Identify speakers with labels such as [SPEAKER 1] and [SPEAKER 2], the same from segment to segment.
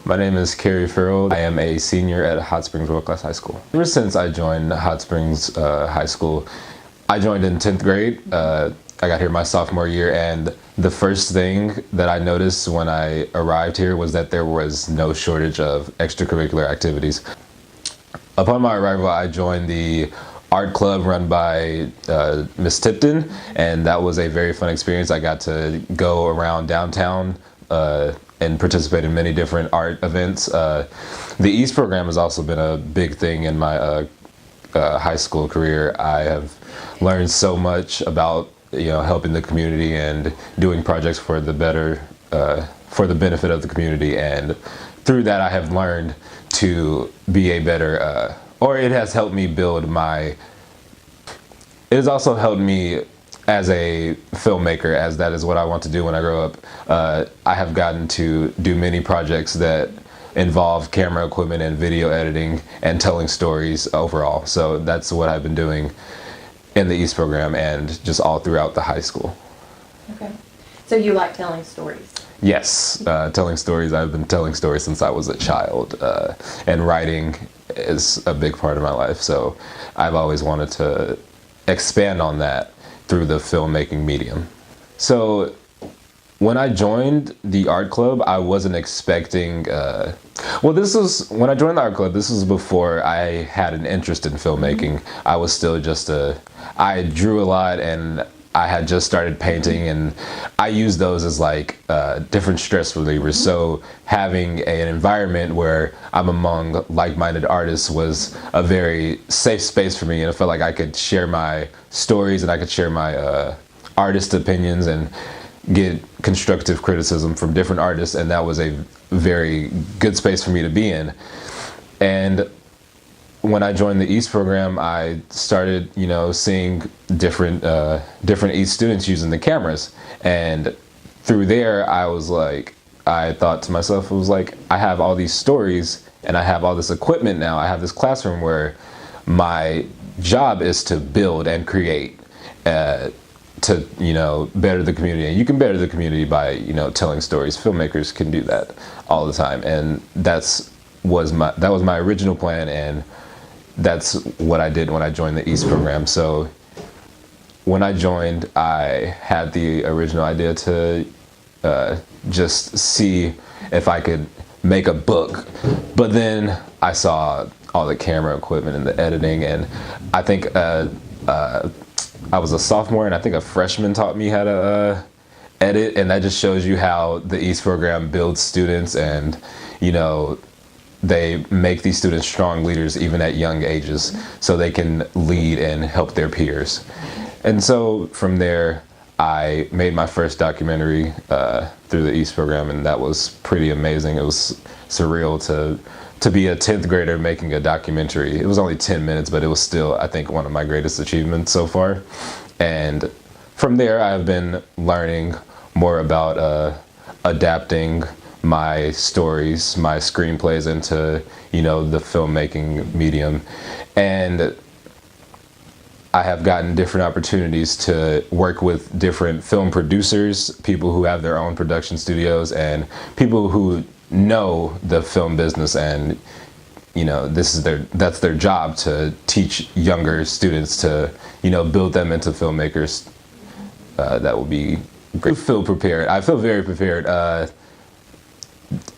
[SPEAKER 1] My name is Kerry Ferrell. I am a senior at Hot Springs World Class High School. Ever since I joined Hot Springs High School, I joined in 10th grade. I got here my sophomore year, and the first thing that I noticed when I arrived here was that there was no shortage of extracurricular activities. Upon my arrival, I joined the art club run by Miss Tipton, and that was a very fun experience. I got to go around downtown and participate in many different art events. The East program has also been a big thing in my high school career. I have learned so much about helping the community and doing projects for the benefit of the community, and through that I have learned to be a better or it has helped me build it has also helped me as a filmmaker, as that is what I want to do when I grow up. I have gotten to do many projects that involve camera equipment and video editing and telling stories overall. So that's what I've been doing in the East program and just all throughout the high school.
[SPEAKER 2] Okay. So you like telling stories?
[SPEAKER 1] Yes, telling stories. I've been telling stories since I was a child, and writing is a big part of my life. So I've always wanted to expand on that through the filmmaking medium. So when I joined the art club, I wasn't expecting, when I joined the art club, this was before I had an interest in filmmaking. I was still I drew a lot, and I had just started painting, and I used those as like different stress relievers. So having an environment where I'm among like-minded artists was a very safe space for me, and I felt like I could share my stories and I could share my artist opinions and get constructive criticism from different artists, and that was a very good space for me to be in. And when I joined the East program, I started, seeing different East students using the cameras, and through there, I thought to myself, it was like, I have all these stories, and I have all this equipment now. I have this classroom where my job is to build and create, to better the community. And you can better the community by telling stories. Filmmakers can do that all the time, and that was my original plan, and that's what I did when I joined the East program. So when I joined, I had the original idea to just see if I could make a book, but then I saw all the camera equipment and the editing, and I think I was a sophomore, and I think a freshman taught me how to edit, and that just shows you how the East program builds students, and they make these students strong leaders even at young ages, so they can lead and help their peers. And so from there, I made my first documentary through the East program, and that was pretty amazing. It was surreal to be a 10th grader making a documentary. It was only 10 minutes, but it was still, I think, one of my greatest achievements so far. And from there, I've been learning more about adapting my stories, my screenplays into, the filmmaking medium. And I have gotten different opportunities to work with different film producers, people who have their own production studios, and people who know the film business, and that's their job, to teach younger students to build them into filmmakers. That will be great. I feel prepared. I feel very prepared.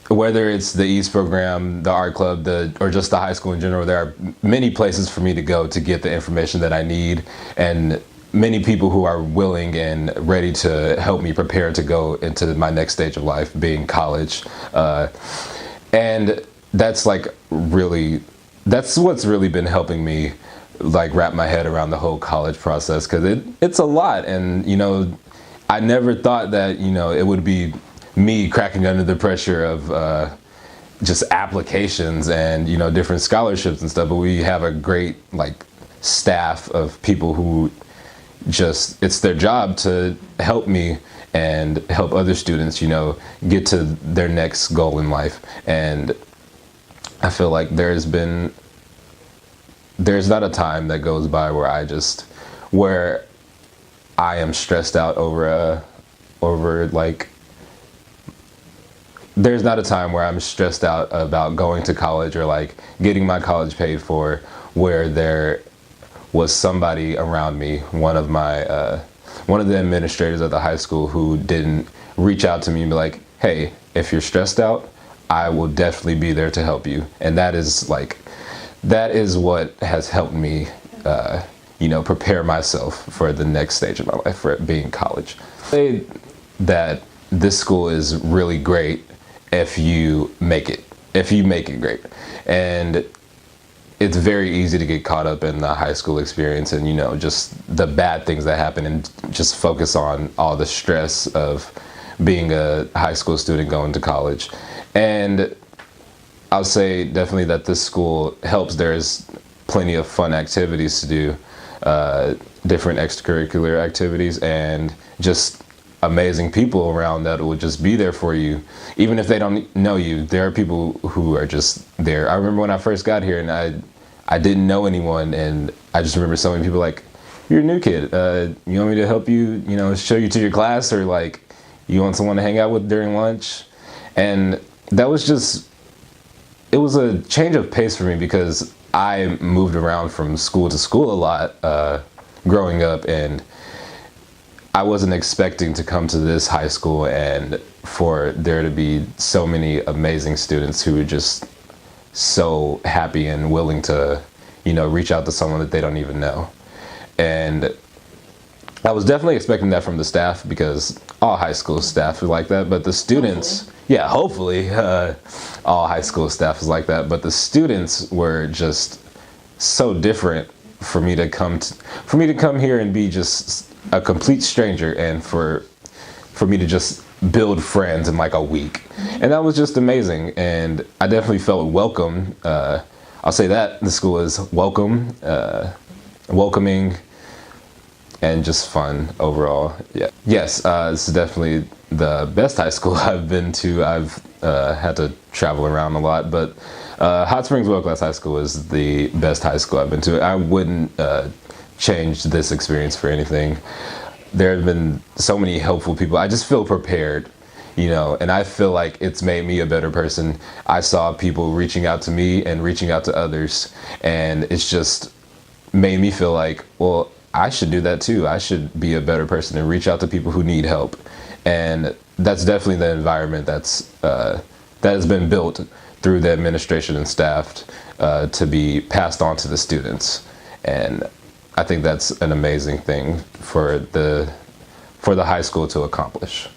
[SPEAKER 1] Whether it's the East program, the art club, or just the high school in general, there are many places for me to go to get the information that I need, and many people who are willing and ready to help me prepare to go into my next stage of life, being college. And that's what's really been helping me wrap my head around the whole college process, because it's a lot. And I never thought that it would be me cracking under the pressure of just applications and different scholarships and stuff. But we have a great staff of people who it's their job to help me and help other students get to their next goal in life. And I feel like there's not a time that goes by where I am stressed out over there's not a time where I'm stressed out about going to college or like getting my college paid for, where there was somebody around me, one of the administrators at the high school, who didn't reach out to me and be like, hey, if you're stressed out, I will definitely be there to help you. And that is what has helped me, prepare myself for the next stage of my life, for it being college. I say that this school is really great if you make it great. And it's very easy to get caught up in the high school experience and, just the bad things that happen, and just focus on all the stress of being a high school student going to college. And I'll say definitely that this school helps. There's plenty of fun activities to do, different extracurricular activities, and just amazing people around that will just be there for you. Even if they don't know you, there are people who are just there. I remember when I first got here and I didn't know anyone, and I just remember so many people like, you're a new kid, you want me to help you, show you to your class, or like, you want someone to hang out with during lunch? And that was it was a change of pace for me, because I moved around from school to school a lot growing up, and I wasn't expecting to come to this high school and for there to be so many amazing students who were just so happy and willing to, reach out to someone that they don't even know. And I was definitely expecting that from the staff, because all high school staff is like that, but the students, hopefully all high school staff is like that, but the students were just so different. For me to come here and be just a complete stranger, and for me to just build friends in like a week, and that was just amazing. And I definitely felt welcome. I'll say that the school is welcoming, and just fun overall. Yes, this is definitely the best high school I've been to. I've had to travel around a lot, but Hot Springs World Class High School is the best high school I've been to. I wouldn't change this experience for anything. There have been so many helpful people. I just feel prepared, and I feel like it's made me a better person. I saw people reaching out to me and reaching out to others, and it's just made me feel like, well, I should do that too. I should be a better person and reach out to people who need help. And that's definitely the environment that has been built through the administration and staff to be passed on to the students. And I think that's an amazing thing for the high school to accomplish.